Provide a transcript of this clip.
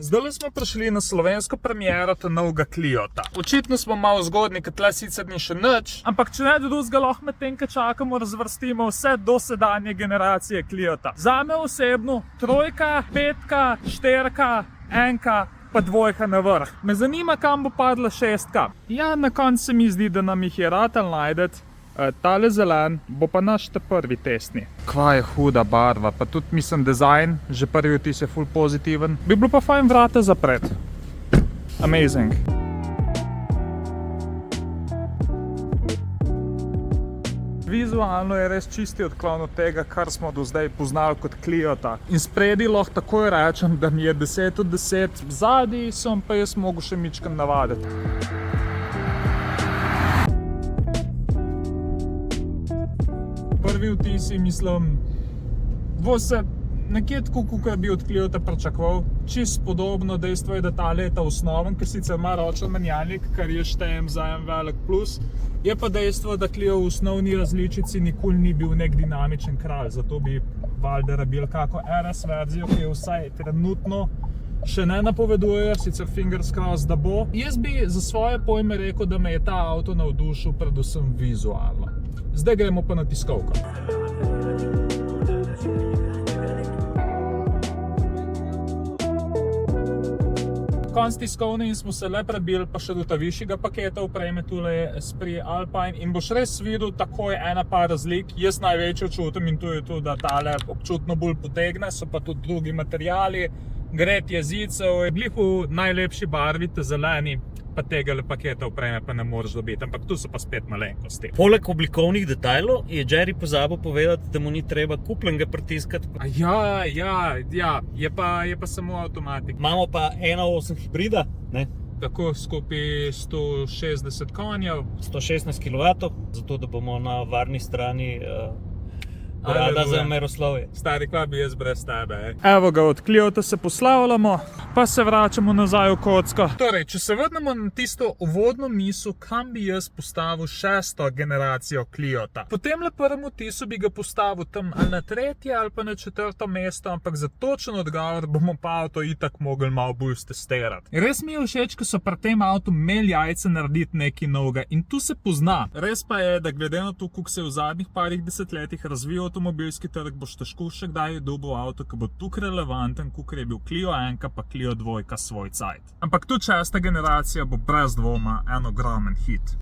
Zdaj smo prišli na slovensko premiero novega Cliota. Očitno smo malo zgodni, ker tle sicer ni še nič, ampak če ne drugega lahko med tem, ko čakamo, razvrstimo vse dosedanje generacije Cliota. Zame osebno trojka, petka, šterka, enka pa dvojka na vrh. Me zanima, kam bo padla šestka. Ja, na koncu se mi zdi, da nam jih je ratal najdeti. Tale zelen bo pa naš prvi testni. Kva je huda barva, pa tudi mislim dizajn, že prvi vtis je ful pozitiven. Bi bilo pa fajn vrata zapret. Amazing. Vizualno je res čisti odklon od tega, kar smo do zdaj poznali kot Cliota. In spredi lahko takoj rečem, da mi je 10 od 10, zadnji sem pa jaz mogel še mičkam navaditi. Prvi vtisi, mislim, bo se nekje tako, kot bi od Cliota pričakoval. Čist podobno, dejstvo je, da tale je ta osnoven, ker sicer ima ročen menjalnik, kar je štejem za en velik plus. Je pa dejstvo, da Clio v osnovni različici nikoli ni bil nek dinamičen kralj, zato bi valjda rabil kako RS verzijo, ki je vsaj trenutno še ne napovedujejo, sicer fingers crossed, da bo. Jaz bi za svoje pojme rekel, da me je ta avto navdušil predvsem vizualno. Zdaj gremo pa na tiskovko. Konc tiskovne in smo se le prebili pa še do ta višjega paketa opreme, tule je Esprit Alpine, in boš res videl takoj ena par razlik. Jaz največjo čutim in to je to, da tale občutno bolj potegne, so pa tudi drugi materiali, gred jezicev, je glih v najlepši barvi, te zeleni, pa tega paketa opreme pa ne moreš dobiti, ampak tu so pa spet malenkosti. Poleg oblikovnih detajlov je Jerry pozabil povedati, da mu ni treba kupljenega pritiskati. Ja, je pa samo avtomatik. Imamo pa 1.8 hibrida, ne? Tako skupaj 160 konjev. 116 kW, zato da bomo na varni strani rada za meroslovje. Stari, kva bi jaz brez tebe, Evo ga, od Cliota se poslavljamo, pa se vračamo nazaj v kocko. Torej, če se vrnemo na tisto uvodno misel, kam bi jaz postavil šesto generacijo Cliota. Po temle prvem vtisu bi ga postavil tam ali na tretje ali pa na četrto mesto, ampak za točen odgovor bomo pa avto itak mogli malo bolj stestirati. Res mi je všeč, ko so pri tem avtu imeli jajce narediti nekaj novega in tu se pozna. Res pa je, da glede na to, koliko se je v zadnjih parih desetletjih razvijal avtomobilski trg, boš težko še kdaj dobil avto, ki bo tukaj relevanten, kakor je bil Clio 1 pa Clio 2 svoj cajt. Ampak tudi šesta generacija bo brez dvoma en ogromen hit.